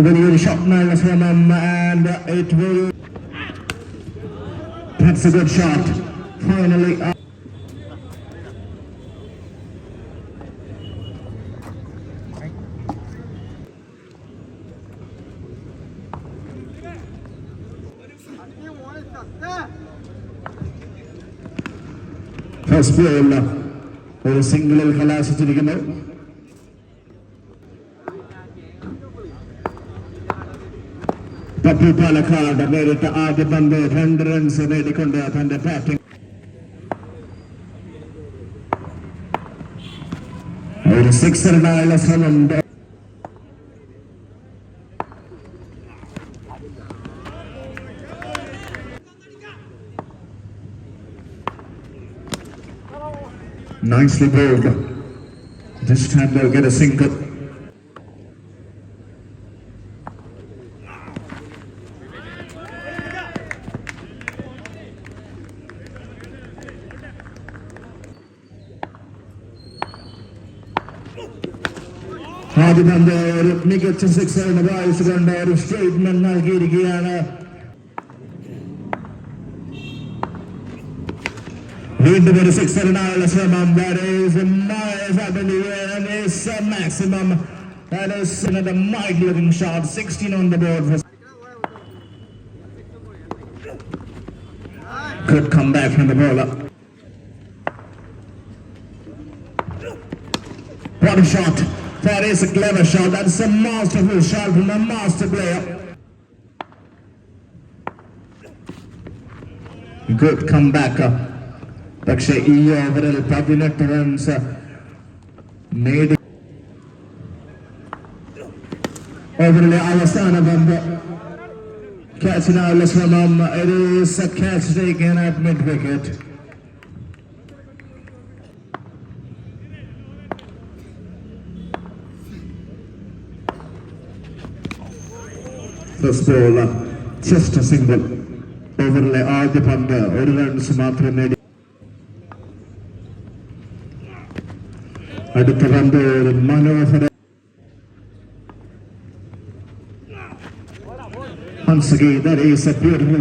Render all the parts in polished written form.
Very shot now and it will. That's a good shot. Finally. First ball, ഒരു സിംഗിളിൽ കലാശിച്ചിരിക്കുന്നു. പപ്പു പാലക്കാട് നേരിട്ട് ആദ്യ പന്ത് 2 runs നേടിക്കൊണ്ട് തന്റെ ബാറ്റിംഗ്. ഒരു സിക്സറിനായുള്ള ശ്രമം. Nicely bowled. This time they'll get a single. ആദ്യ പന്ത് ഒരു മികച്ച സിക്സറിന് വായിച്ചുകൊണ്ട് ഒരു സ്റ്റേറ്റ്മെന്റ് നൽകിയിരിക്കുകയാണ്. വീണ്ടും ഒരു സിക്സറിനായുള്ള ശ്രമം. That is miles up in the air and it's a maximum. That is another mighty looking shot. 16 on the board. Good comeback from the bowler. What a shot. That is a clever shot. That's a masterful shot from a master player. Good comeback. പക്ഷേ ഈ ഓവറിൽ 18 runs നേടി. ഓവറിലെ അവസാന പന്ത് ക്യാച്ചിനായുള്ള ശ്രമം. It is a catch taken at mid wicket. First ball, just a single. ഓവറിലെ ആദ്യ പന്ത് 1 റൺസ് മാത്രം നേടി. അടുത്ത പന്ത് ഒരു മനോഹര. Once again, that is a beautiful.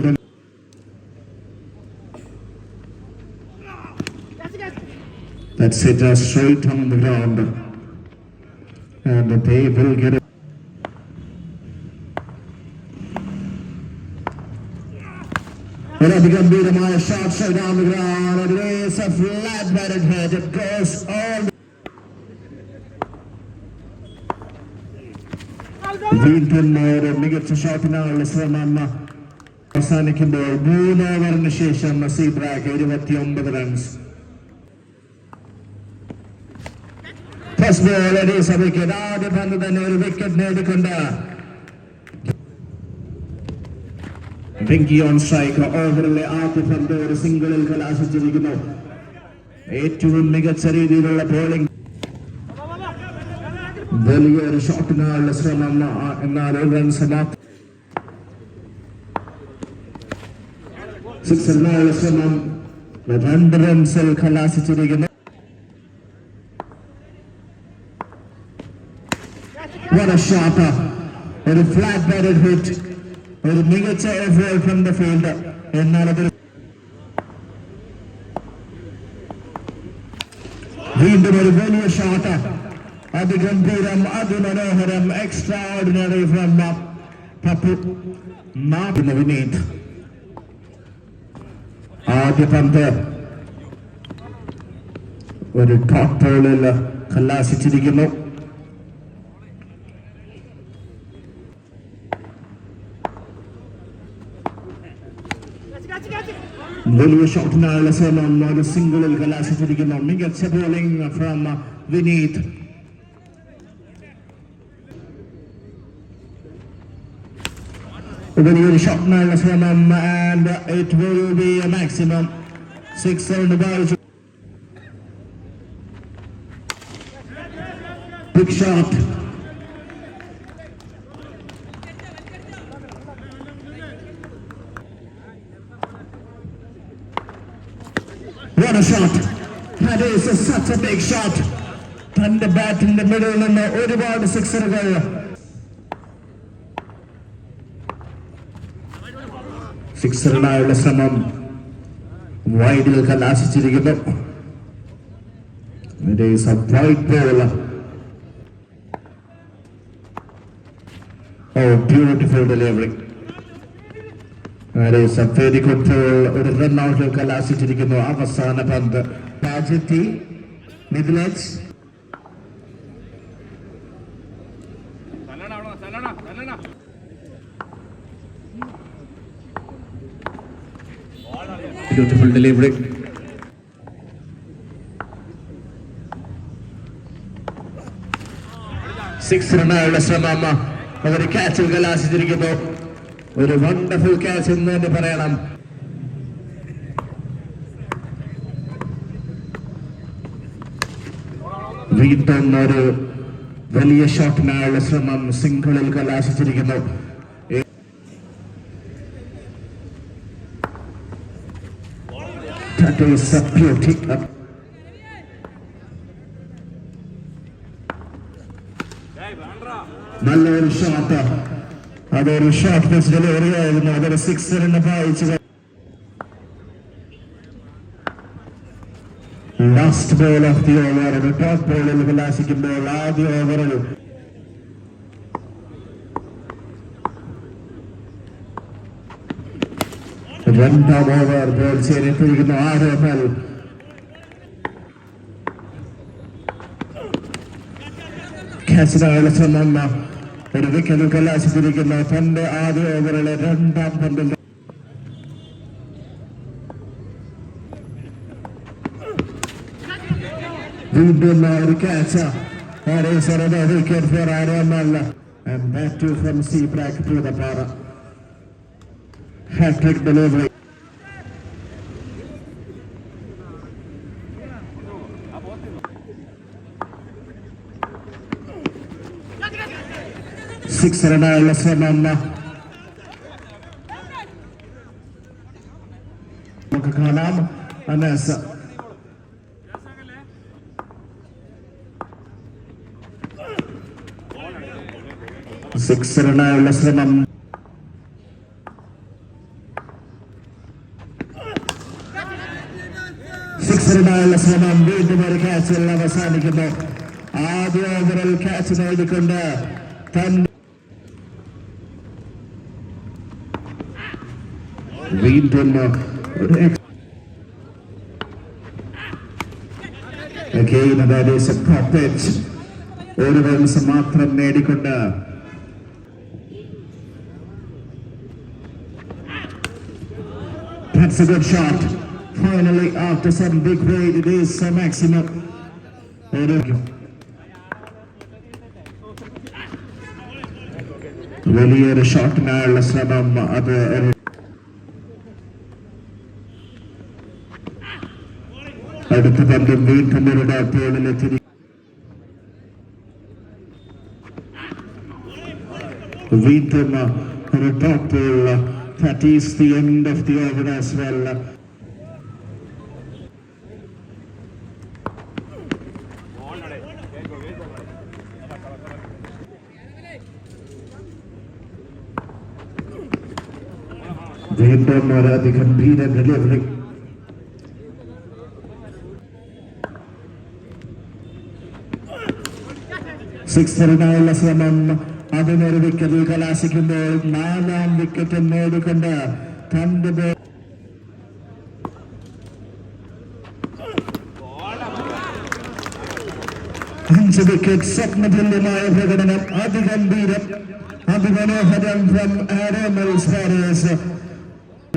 That's it, straight on the ground, and they will get it. ഗംഭീരമായ shot straight on the ground. It is a flat-batted hit. It goes all. വീണ്ടും ഒരു മികച്ച ഷോട്ടിനായുള്ള ശ്രമം. അവസാനിക്കുമ്പോൾ 3 ഓവറിന് ശേഷം സീബ്രാക്ക് 29 runs. First ball a wicket. ആദ്യ പന്ത് തന്നെ ഒരു വിക്കറ്റ് നേടിക്കൊണ്ട് പിങ്കി ഓൺ സ്ട്രൈക്ക്. ഓവറിലെ ആദ്യ പന്ത് ഒരു സിംഗിളിൽ കലാശിച്ചിരിക്കുന്നു. ഏറ്റവും മികച്ച രീതിയിലുള്ള ബോളിംഗ്. വലിയൊരു ഷോട്ടിനായുള്ള ശ്രമം. എന്നാൽ 1 റൺസ് മാത്രം. സിക്സറിനായുള്ള ശ്രമം 2 റൺസിൽ കലാശിച്ചിരിക്കുന്നു. What a shot. ഒരു ഫ്ലാറ്റ് ബാറ്റഡ് ഹിറ്റ്. ഒരു മികച്ച എഫേർട്ട് ഫ്രം ദ ഫീൽഡ്. എന്നാൽ അത് വീണ്ടും ഒരു വലിയ ഷോട്ട്. അതിഗംഭീരം, അതിമനോഹരം, എക്സ്ട്രാordinary ഫ്രം പപ്പു വിനീത്. ആദ്യ പന്ത് ഒരു ടോപ്പ് ബോളിൽ കലാശിച്ചിരിക്കുന്നു. വലിയ ഷോട്ടിനായുള്ള ശ്രമം. ഒരു സിംഗിളിൽ കലാശിച്ചിരിക്കുന്നു. മികച്ച ബോളിംഗ് ഫ്രം വിനീത്. വലിയൊരു ഷോട്ടിനായുള്ള ശ്രമം. And it will be a maximum. 6 on the ball. Big shot. What a shot. That That is such a big shot. തന്റെ ബാറ്റിന്റെ മിഡിൽ നിന്ന് ഒരുപാട് സിക്സറുകൾ. സിക്സറിനായുള്ള ശ്രമം വൈഡിൽ കലാശിച്ചിരിക്കുന്നു. It is a white ball. Oh, beautiful delivery. That is a very good ball. ഒരു run ഔട്ടിൽ കലാശിച്ചിരിക്കുന്നു. അവസാന പന്ത് പാജറ്റി middle edge. Beautiful delivery. സിക്സറിനായുള്ള ശ്രമം അവർ ക്യാച്ചിൽ കലാശിച്ചിരിക്കുന്നു. ഒരു വണ്ടർഫുൾ ക്യാച്ച് എന്ന് തന്നെ പറയണം. വീണ്ടും ഒരു വലിയ ഷോട്ടിനായുള്ള ശ്രമം സിംഗിളിൽ കലാശിച്ചിരിക്കുന്നു. നല്ലൊരു ഷോട്ട്. അതൊരു ഷോട്ട് പിച്ച് ഡെലിവറി ആയിരുന്നു. അതൊരു സിക്സറിന് വായിച്ചു. Last ball of the over. Top ബോളിൽ കലാശിക്കുമ്പോൾ ആദ്യ ഓവറിൽ രണ്ടാം ഓവർ ബോൾ ചെയ്തിരിക്കുന്നു. 6 റൺ. ക്യാച്ചിനായുള്ള ശ്രമം ഒരു വിക്കറ്റിൽ കലാശിച്ചിരിക്കുന്നു. തന്റെ ആദ്യ ഓവറിലെ രണ്ടാം പന്തിൽ വീണ്ടും ഒരു catch. wicket for Aramal, and that too from Zeebrak to the para. Hat-trick delivery. Six run ശ്രമം. നമുക്ക് കാണാം അനസ്. സിക്സ് റണ്ണായുള്ള ശ്രമം. സിക്സ് റണ്ണായുള്ള ശ്രമം. വീണ്ടും ഒരു ക്യാച്ചിൽ അവസാനിക്കുന്നു. ആദ്യ ഓവറിൽ ക്യാച്ച് നേടിക്കൊണ്ട് വീണ്ടും again that is a prop pitch. ഒരു റൺസ് മാത്രം നേടിക്കൊണ്ട് that's a good shot. Finally after some big wait it is a maximum. വലിയൊരു ഷോട്ടിനായുള്ള ശ്രമം. അത് അടുത്ത പന്തും വീണ്ടും ഒരു ഡോട്ട് ബോളിലെത്തി. വീണ്ടും ഒരു dot ball. That is the end of the over as well. വീണ്ടും ഒരു അതിഗംഭീര ഡെലിവറി. സിക്സറിനായുള്ള ശ്രമം. അതിനൊരു വിക്കറ്റിൽ കലാശിക്കുമ്പോൾ 4ാം വിക്കറ്റ് നേടിക്കൊണ്ട് തന്റെ 5 വിക്കറ്റ്. സ്വപ്നതുല്യമായ പ്രകടനം. അതിഗംഭീരം, അതിമനോഹരം ഫ്രം ആരോമൽ സ്വാരേസ്.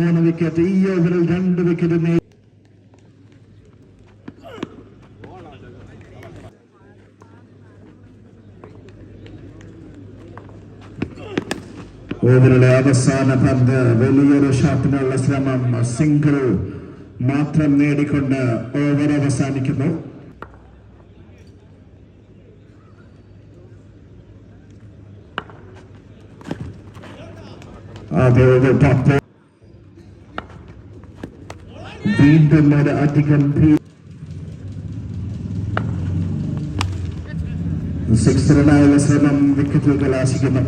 3 വിക്കറ്റ്. ഈ ഓവറിൽ 2 വിക്കറ്റ് നേടി. ഓവറിലെ അവസാന പന്ത്. വലിയൊരു ഷോട്ടിനുള്ള ശ്രമം. സിംഗിൾ മാത്രം നേടിക്കൊണ്ട് ഓവർ അവസാനിക്കുന്നു. ആദ്യ ഓവർ ടോപ്പ്. വീണ്ടും ഒരു അധികം സിക്സ് റണ്ണായുള്ള ശ്രമം വിക്കറ്റിൽ കലാശിക്കുന്നു.